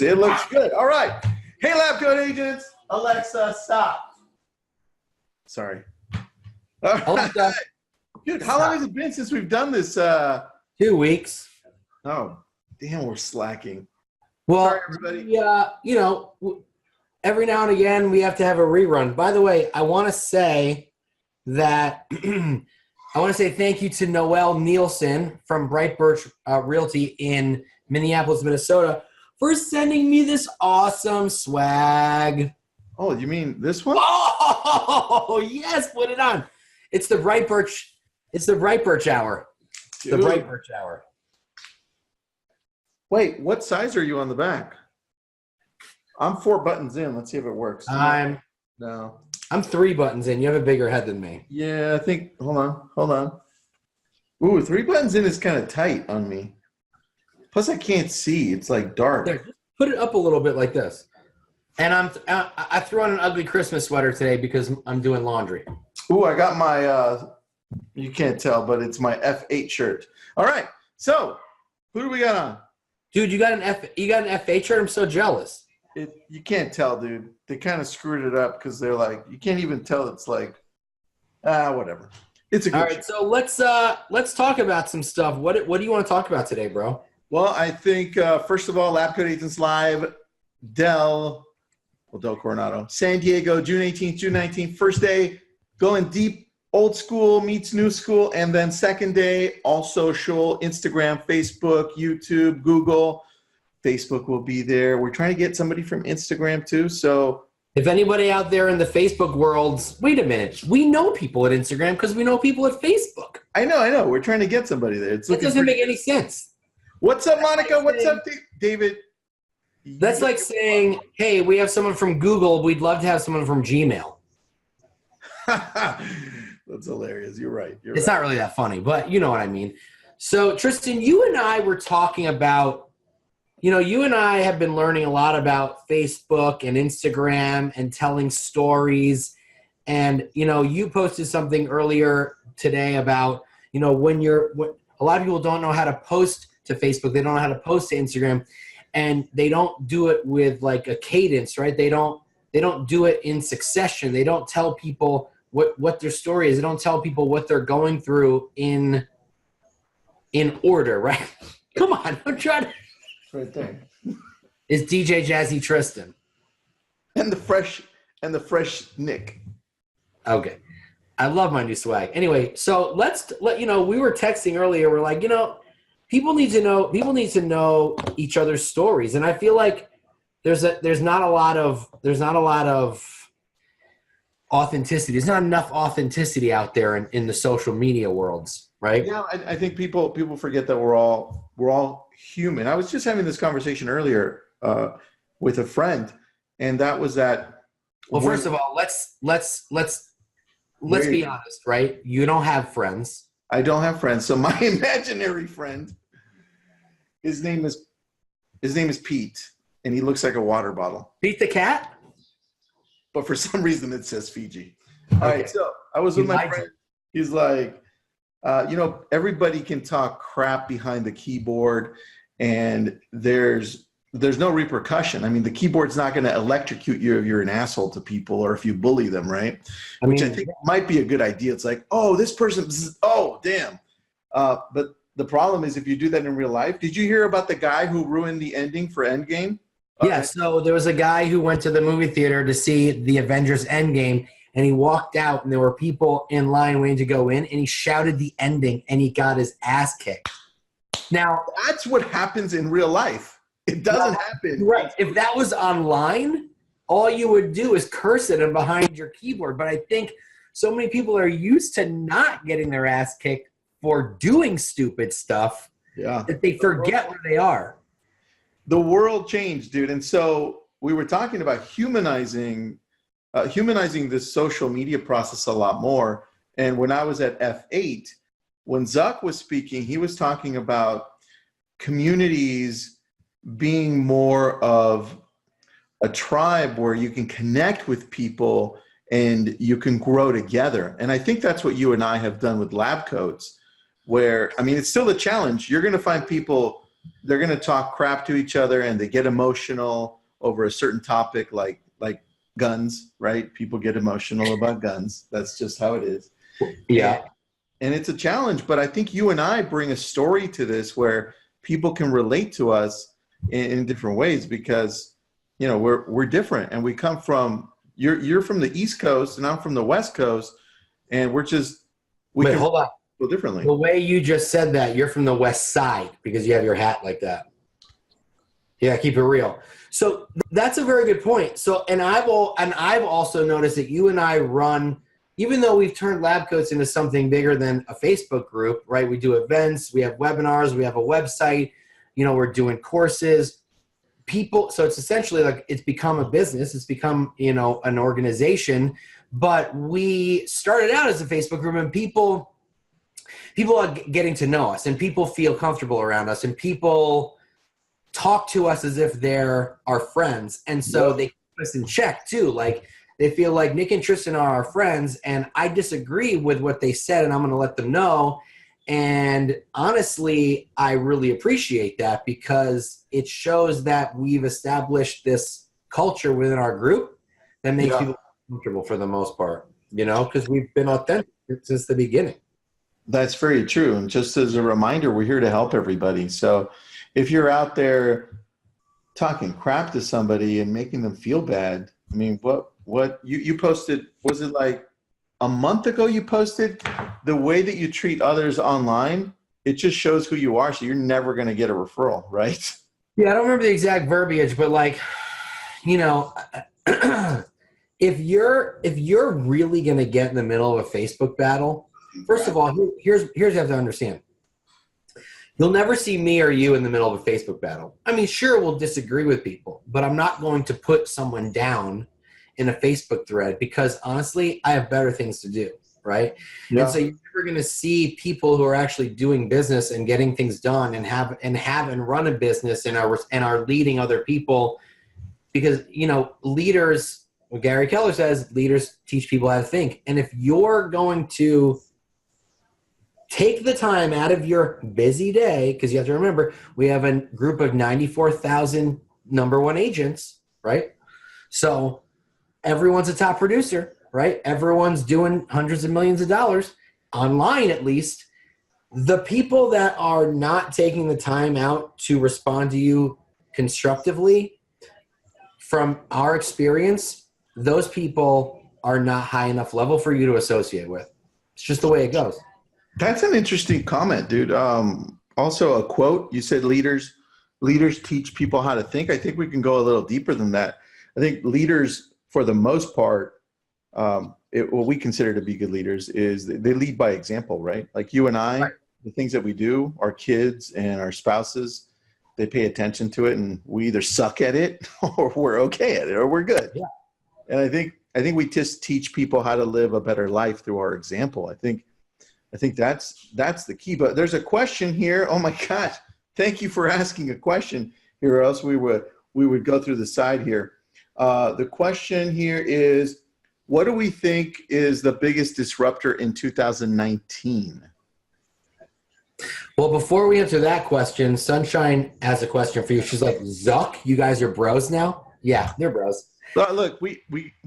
It looks good. All right. Hey, lab coat agents. Alexa, stop. Sorry. All Alexa, right. Dude, how long has it been since we've done this? 2 weeks. Oh, damn, we're slacking. Well, Sorry, everybody. you know, every now and again we have to have a rerun. By the way, I want to say that I want to say thank you to Noelle Nielsen from Bright Birch Realty in Minneapolis, Minnesota, for sending me this awesome swag. Oh, you mean this one? Oh, yes, put it on. It's the Bright Birch. It's the Bright Birch Hour. Dude. The Bright Birch Hour. Wait, what size are you on the back? I'm 4 buttons in. Let's see if it works. No. I'm 3 buttons in. You have a bigger head than me. Yeah, I think. Hold on. Ooh, 3 buttons in is kind of tight on me. Plus, I can't see. It's like dark. There, just put it up a little bit like this. And I threw on an ugly Christmas sweater today because I'm doing laundry. Ooh, I got my. You can't tell, but it's my F8 shirt. All right. So, who do we got on? Dude, you got an F8 shirt? I'm so jealous. You can't tell, dude. They kind of screwed it up because they're like, you can't even tell. It's like, whatever. It's a good All right, shirt. so let's talk about some stuff. What do you want to talk about today, bro? Well, I think first of all, Lab Coat Agents Live, Del Coronado, San Diego, June 18th, June 19th, first day, going deep, old school meets new school, and then second day, all social, Instagram, Facebook, YouTube, Google. Facebook will be there. We're trying to get somebody from Instagram too, so. If anybody out there in the Facebook world, wait a minute. We know people at Instagram because we know people at Facebook. I know. We're trying to get somebody there. It doesn't make any sense. What's up, Monica? What's up, David? That's like saying, hey, we have someone from Google. We'd love to have someone from Gmail. That's hilarious. You're right. It's not really that funny, but you know what I mean. So, Tristan, you and I were talking about, you and I have been learning a lot about Facebook and Instagram and telling stories. And, you posted something earlier today about, when a lot of people don't know how to post to Facebook. They don't know how to post to Instagram. And they don't do it with like a cadence, right? They don't do it in succession. They don't tell people what their story is. They don't tell people what they're going through in order, right? Come on, I'm trying to. Right there. Is DJ Jazzy Tristan. And the fresh Nick. Okay. I love my new swag. Anyway, so we were texting earlier. We're like, people need to know each other's stories. And I feel like there's not a lot of authenticity. There's not enough authenticity out there in the social media worlds, right? Yeah, I think people forget that we're all human. I was just having this conversation earlier with a friend, and that was that. Well, first of all, let's be honest, right? You don't have friends. I don't have friends. So my imaginary friend, his name is Pete, and he looks like a water bottle. Pete the cat? But for some reason it says Fiji. All right, so I was with my friend. He's like, everybody can talk crap behind the keyboard, and there's no repercussion. I mean, the keyboard's not going to electrocute you if you're an asshole to people or if you bully them, right? Which I think might be a good idea. It's like, oh, this person, oh, damn. But the problem is if you do that in real life. Did you hear about the guy who ruined the ending for Endgame? Yeah, so there was a guy who went to the movie theater to see the Avengers Endgame, and he walked out, and there were people in line waiting to go in, and he shouted the ending, and he got his ass kicked. Now, that's what happens in real life. It doesn't happen. Right. If that was online, all you would do is curse it and behind your keyboard. But I think so many people are used to not getting their ass kicked for doing stupid stuff that they forget where they are. The world changed, dude. And so we were talking about humanizing this social media process a lot more. And when I was at F8, when Zuck was speaking, he was talking about communities being more of a tribe where you can connect with people and you can grow together. And I think that's what you and I have done with lab coats, where, I mean, it's still a challenge. You're going to find people they're going to talk crap to each other, and they get emotional over a certain topic, like guns, right? People get emotional about guns. That's just how it is. Yeah. And it's a challenge, but I think you and I bring a story to this where people can relate to us in different ways, because, you know, we're different, and we come from, you're from the East Coast and I'm from the West Coast, and we can hold on. feel differently. The way you just said that, you're from the West Side because you have your hat like that. Yeah, keep it real. So that's a very good point. So, and I've also noticed that you and I run, even though we've turned Lab Coats into something bigger than a Facebook group, right? We do events, we have webinars, we have a website, you know, we're doing courses. So it's essentially like it's become a business, it's become, you know, an organization. But we started out as a Facebook group, and people are getting to know us, and people feel comfortable around us, and people talk to us as if they're our friends. And so they keep us in check too. Like, they feel like Nick and Tristan are our friends, and I disagree with what they said, and I'm going to let them know. And honestly, I really appreciate that, because it shows that we've established this culture within our group that makes people comfortable for the most part, you know, because we've been authentic since the beginning. That's very true. And just as a reminder, we're here to help everybody. So if you're out there talking crap to somebody and making them feel bad, I mean, what you posted, was it like a month ago you posted, the way that you treat others online, it just shows who you are. So you're never going to get a referral, right? Yeah, I don't remember the exact verbiage, but like, you know, if you're really going to get in the middle of a Facebook battle, first of all, here's what you have to understand. You'll never see me or you in the middle of a Facebook battle. I mean, sure, we'll disagree with people, but I'm not going to put someone down in a Facebook thread, because honestly, I have better things to do, right? Yeah. And so you're never going to see people who are actually doing business and getting things done and run a business and are leading other people, because, you know, leaders, what Gary Keller says, leaders teach people how to think. And if you're going to take the time out of your busy day, because you have to remember, we have a group of 94,000 number one agents, right? So everyone's a top producer, right? Everyone's doing hundreds of millions of dollars, online at least. The people that are not taking the time out to respond to you constructively, from our experience, those people are not high enough level for you to associate with. It's just the way it goes. That's an interesting comment, dude. Also a quote, you said leaders teach people how to think. I think we can go a little deeper than that. I think leaders, for the most part, what we consider to be good leaders is they lead by example, right? Like you and I, right. The things that we do, our kids and our spouses, they pay attention to it, and we either suck at it or we're okay at it or we're good. Yeah. And I think we just teach people how to live a better life through our example. I think that's the key. But there's a question here. Oh my gosh. Thank you for asking a question here, or else we would go through the side here. The question here is, what do we think is the biggest disruptor in 2019? Well, before we answer that question, Sunshine has a question for you. She's like, Zuck, you guys are bros now? Yeah, they're bros. Look, we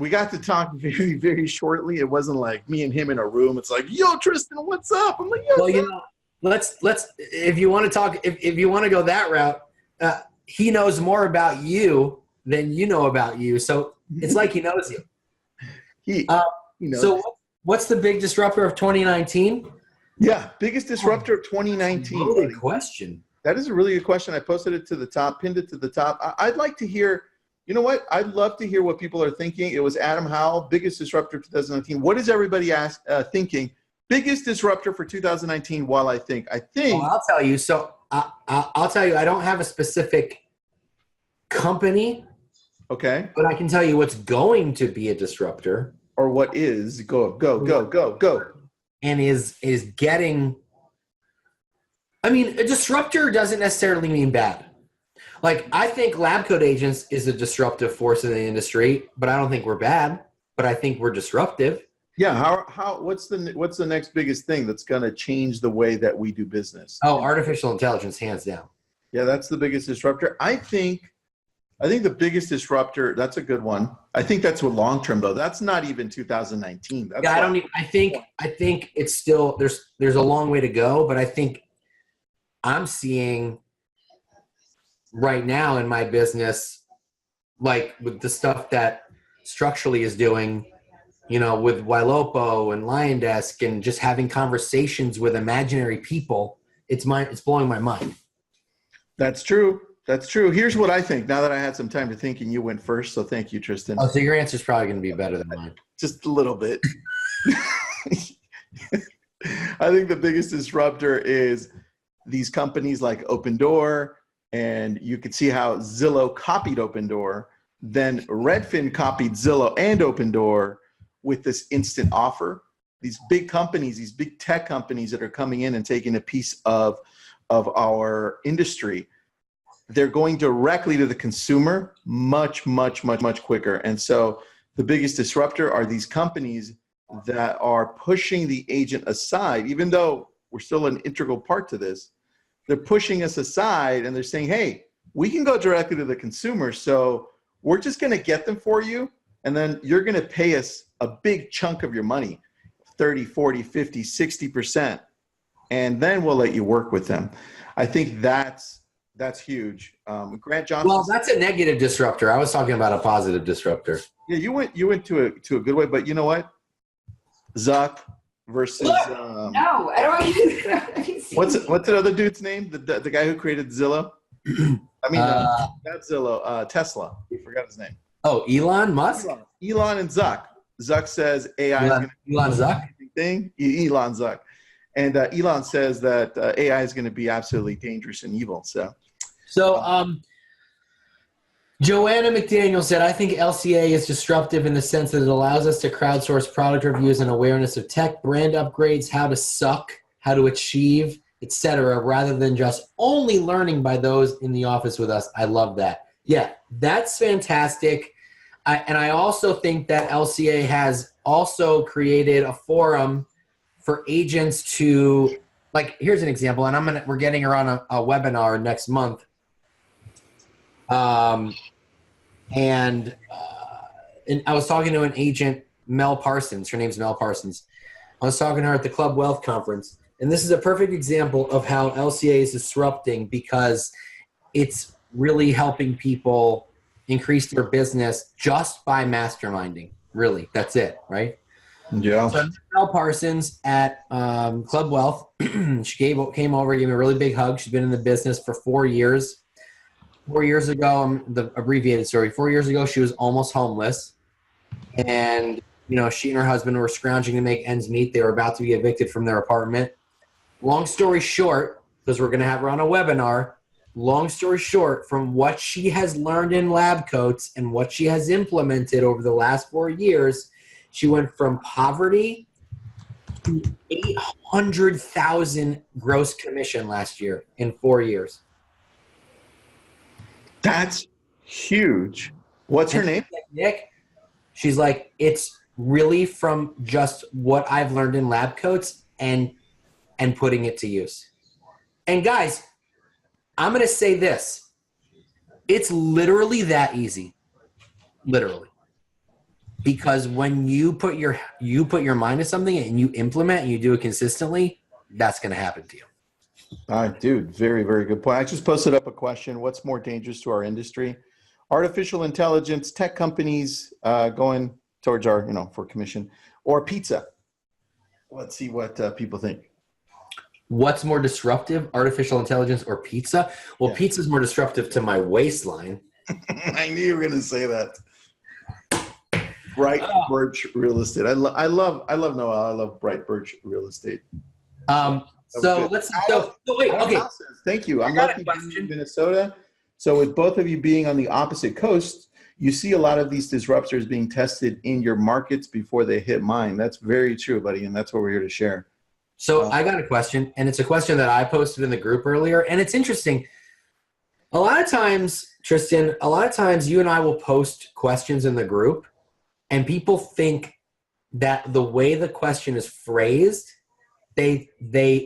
got to talk very, very shortly. It wasn't like me and him in a room. It's like, yo, Tristan, what's up? I'm like, yo. Well, you know, let's if you want to talk, if you want to go that route, he knows more about you than you know about you. So it's like he knows you. He knows. So what's the big disruptor of 2019? Yeah, biggest disruptor of 2019. Really good question. That is a really good question. I posted it to the top, pinned it to the top. I'd like to hear, you know what? I'd love to hear what people are thinking. It was Adam Howell, biggest disruptor of 2019. What is everybody thinking? Biggest disruptor for 2019 while I think. Well, I'll tell you. So I'll tell you, I don't have a specific company. Okay. But I can tell you what's going to be a disruptor. Or what is. Go. And is getting, I mean, a disruptor doesn't necessarily mean bad. Like, I think lab coat agents is a disruptive force in the industry, but I don't think we're bad, but I think we're disruptive. Yeah. What's the next biggest thing that's going to change the way that we do business? Oh, artificial intelligence, hands down. Yeah, that's the biggest disruptor. I think the biggest disruptor, that's a good one. I think that's what long term though. That's not even 2019. That's Yeah, I think it's still there's a long way to go, but I think I'm seeing right now in my business, like with the stuff that Structurally is doing, with Ylopo and Lion Desk and just having conversations with imaginary people, it's blowing my mind. That's true. That's true. Here's what I think. Now that I had some time to think and you went first, so thank you, Tristan. Oh, so your answer is probably going to be better than mine. Just a little bit. I think the biggest disruptor is these companies like Open Door, and you could see how Zillow copied Open Door. Then Redfin copied Zillow and Open Door with this instant offer. These big companies, these big tech companies that are coming in and taking a piece of our industry, they're going directly to the consumer much quicker. And so the biggest disruptor are these companies that are pushing the agent aside, even though we're still an integral part to this. They're pushing us aside and they're saying, hey, we can go directly to the consumer. So we're just going to get them for you. And then you're going to pay us a big chunk of your money, 30, 40, 50, 60%. And then we'll let you work with them. I think that's huge. Grant Johnson. Well, that's a negative disruptor. I was talking about a positive disruptor. Yeah, you went to a good way, but you know what? Zuck versus. No, I don't. What's that other dude's name? The guy who created Zillow. I mean, not Zillow. Tesla. We forgot his name. Oh, Elon Musk. Elon and Zuck. Zuck says AI is going to be Elon Zuck thing. Elon Zuck, and Elon says that AI is going to be absolutely dangerous and evil. So Joanna McDaniel said, I think LCA is disruptive in the sense that it allows us to crowdsource product reviews and awareness of tech, brand upgrades, how to suck, how to achieve, etc., rather than just only learning by those in the office with us. I love that. Yeah, that's fantastic. I also think that LCA has also created a forum for agents to, like, here's an example, and we're getting her on a webinar next month. And I was talking to an agent, Mel Parsons. Her name's Mel Parsons. I was talking to her at the Club Wealth Conference. And this is a perfect example of how LCA is disrupting because it's really helping people increase their business just by masterminding. Really, that's it, right? Yeah. So Mel Parsons at Club Wealth, she came over, gave me a really big hug. She's been in the business for 4 years. 4 years ago, the abbreviated story, 4 years ago, she was almost homeless. And, she and her husband were scrounging to make ends meet. They were about to be evicted from their apartment. Long story short, because we're going to have her on a webinar, long story short, from what she has learned in lab coats and what she has implemented over the last 4 years, she went from poverty to 800,000 gross commission last year in 4 years. That's huge. What's her name? Nick. She's like, it's really from just what I've learned in lab coats and putting it to use. And guys, I'm going to say this. It's literally that easy. Literally. Because when you put your mind to something and you implement and you do it consistently, that's going to happen to you. All right, dude. Very, very good point. I just posted up a question. What's more dangerous to our industry? Artificial intelligence, tech companies going towards our, for commission, or pizza? Let's see what people think. What's more disruptive, artificial intelligence or pizza? Well, yeah. Pizza's more disruptive to my waistline. I knew you were going to say that. Bright Birch Real Estate. I love Noel. I love Bright Birch Real Estate. So wait, okay. Thank you. I'm lucky being in Minnesota. So with both of you being on the opposite coast, you see a lot of these disruptors being tested in your markets before they hit mine. That's very true, buddy, and that's what we're here to share. So I got a question, and it's a question that I posted in the group earlier, and it's interesting. A lot of times, Tristan, you and I will post questions in the group, and people think that the way the question is phrased, they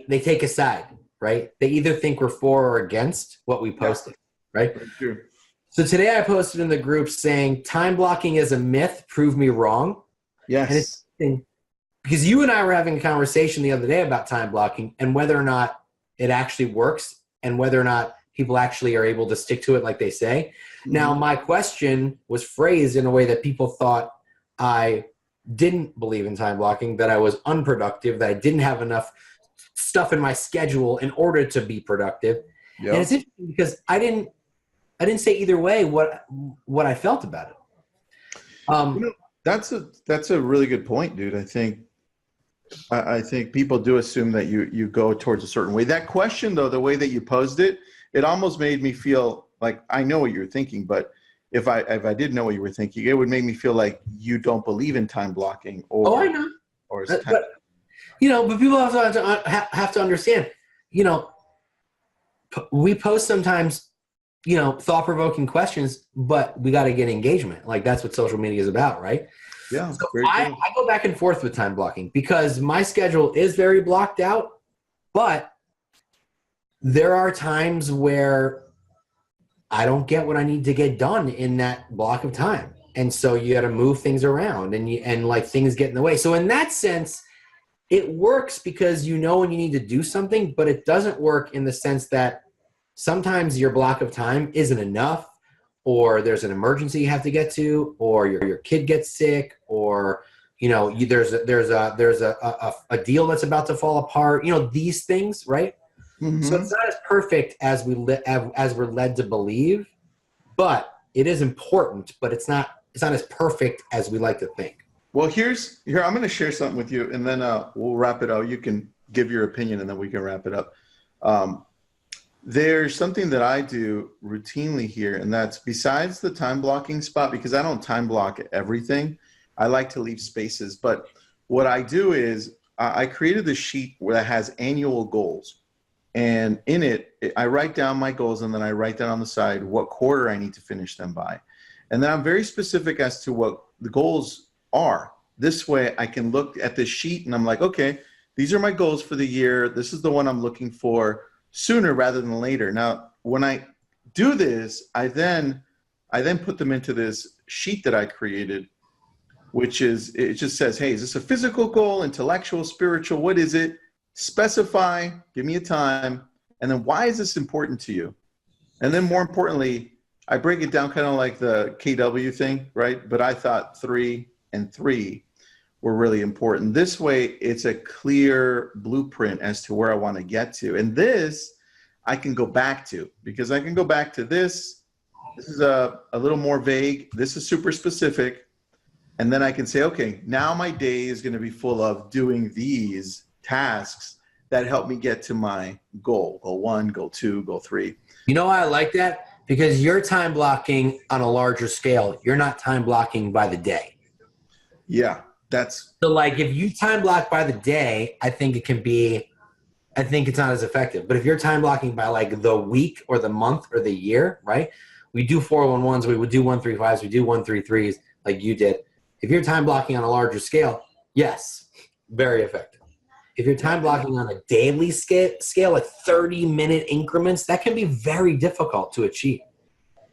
take a side. right? They either think we're for or against what we posted, right? Very true. So today I posted in the group saying time blocking is a myth, prove me wrong. Yes. And it's interesting because you and I were having a conversation the other day about time blocking and whether or not it actually works and whether or not people actually are able to stick to it like they say. Mm-hmm. Now, my question was phrased in a way that people thought I didn't believe in time blocking, that I was unproductive, that I didn't have enough stuff in my schedule in order to be productive. Yep. And it's interesting because I didn't say either way what I felt about it. That's a really good point, dude. I think people do assume that you go towards a certain way. That question, though, the way that you posed it, it almost made me feel like I know what you're thinking, but if I did know what you were thinking, it would make me feel like you don't believe in time blocking. I know. But people have to understand. We post sometimes, thought-provoking questions, but we got to get engagement. Like that's what social media is about, right? Yeah. So I go back and forth with time blocking because my schedule is very blocked out, but there are times where I don't get what I need to get done in that block of time. And so you got to move things around and like things get in the way. So in that sense, it works because you know when you need to do something, but it doesn't work in the sense that sometimes your block of time isn't enough, or there's an emergency you have to get to, or your kid gets sick, or there's a deal that's about to fall apart. These things, right? Mm-hmm. So it's not as perfect as we're led to believe, but it is important. But it's not as perfect as we like to think. Well, here I'm going to share something with you, and then we'll wrap it up. You can give your opinion, and then we can wrap it up. There's something that I do routinely here, and that's besides the time blocking spot, because I don't time block everything. I like to leave spaces, but what I do is I created this sheet that has annual goals. And in it, I write down my goals, and then I write down on the side what quarter I need to finish them by. And then I'm very specific as to what the goals are. This way I can look at this sheet and I'm like, okay, these are my goals for the year. This is the one I'm looking for sooner rather than later. Now, when I do this, I then put them into this sheet that I created, which is, it just says, hey, is this a physical goal, intellectual, spiritual? What is it? Specify, give me a time, and then why is this important to you? And then more importantly, I break it down kind of like the KW thing, right? But I thought 3 and 3 were really important. This way, it's a clear blueprint as to where I want to get to. And this I can go back to, because I can go back to this. This is a little more vague. This is super specific. And then I can say, okay, now my day is going to be full of doing these tasks that help me get to my goal 1, goal 2, goal 3. You know why I like that? Because you're time blocking on a larger scale. You're not time blocking by the day. Yeah, so like if you time block by the day, I think it's not as effective. But if you're time blocking by like the week or the month or the year, right? We do 411s, we would do 135s, we do 133s like you did. If you're time blocking on a larger scale, yes, very effective. If you're time blocking on a daily scale at 30-minute increments, that can be very difficult to achieve.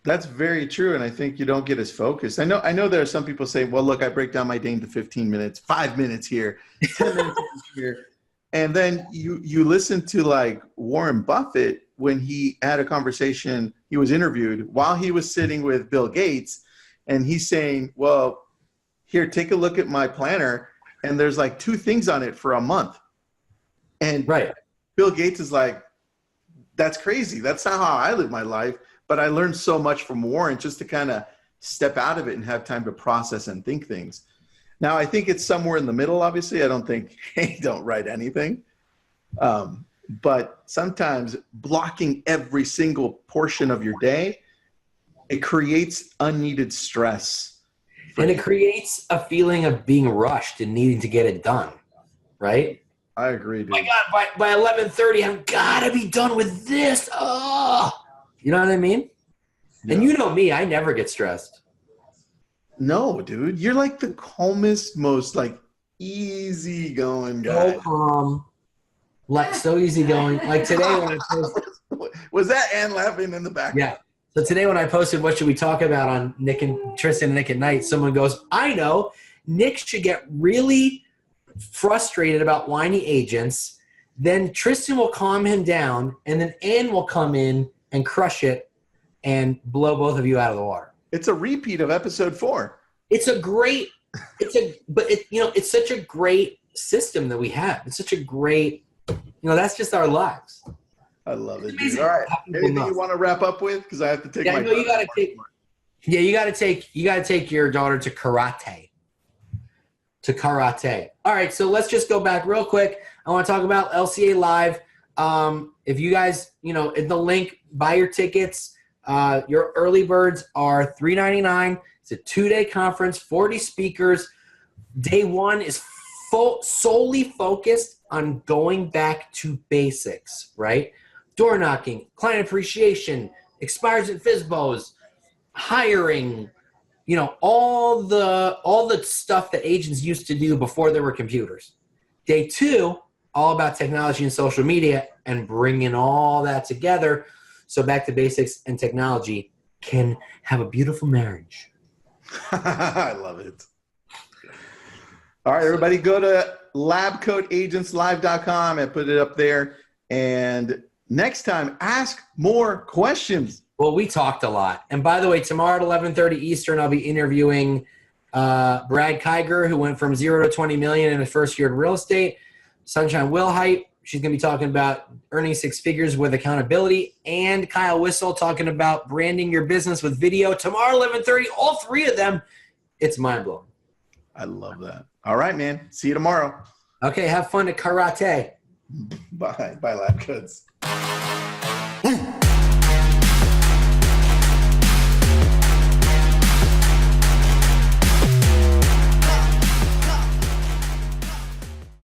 That's very true, and I think you don't get as focused. I know there are some people say, well, look, I break down my day into 15 minutes, 5 minutes here, 10 minutes here. And then you listen to like Warren Buffett when he had a conversation, he was interviewed while he was sitting with Bill Gates, and he's saying, well, here, take a look at my planner, and there's like 2 things on it for a month. And right. Bill Gates is like, that's crazy. That's not how I live my life. But I learned so much from Warren just to kind of step out of it and have time to process and think things. Now, I think it's somewhere in the middle, obviously. I don't think, hey, don't write anything. But sometimes blocking every single portion of your day, it creates unneeded stress. And it creates a feeling of being rushed and needing to get it done, right? I agree, dude. My God, by 11:30, I've got to be done with this. Oh, you know what I mean? Yeah. And you know me, I never get stressed. No, dude. You're like the calmest, most like easy going guy. So calm. Like so easygoing. Like today when I posted, Was that Ann laughing in the back? yeah. So today when I posted what should we talk about on Tristan and Nick at Night, someone goes, I know, Nick should get really frustrated about whiny agents. Then Tristan will calm him down, and then Ann will come in and crush it and blow both of you out of the water. It's a repeat of episode 4. It's such a great system that we have. It's such a great, that's just our lives. I love it. Dude. All right. Anything you want to wrap up with? Because I have to take my. You got to take your daughter to karate. All right, so let's just go back real quick. I want to talk about LCA Live. If you guys, in the link, buy your tickets. Your early birds are $3.99. It's a 2-day conference, 40 speakers. Day 1 is solely focused on going back to basics, right? Door knocking, client appreciation, expires and FSBOs, hiring, all the stuff that agents used to do before there were computers. Day 2, all about technology and social media and bringing all that together so back to basics and technology can have a beautiful marriage. I love it. All right, everybody, go to labcoatagentslive.com and put it up there. And next time, ask more questions. Well, we talked a lot. And by the way, tomorrow at 11:30 Eastern, I'll be interviewing Brad Kiger, who went from 0 to 20 million in his first year in real estate. Sunshine Wilhite, she's going to be talking about earning 6 figures with accountability. And Kyle Whistle talking about branding your business with video. Tomorrow, 11:30, all 3 of them. It's mind-blowing. I love that. All right, man. See you tomorrow. Okay, have fun at karate. Bye. Bye, Lab Coats.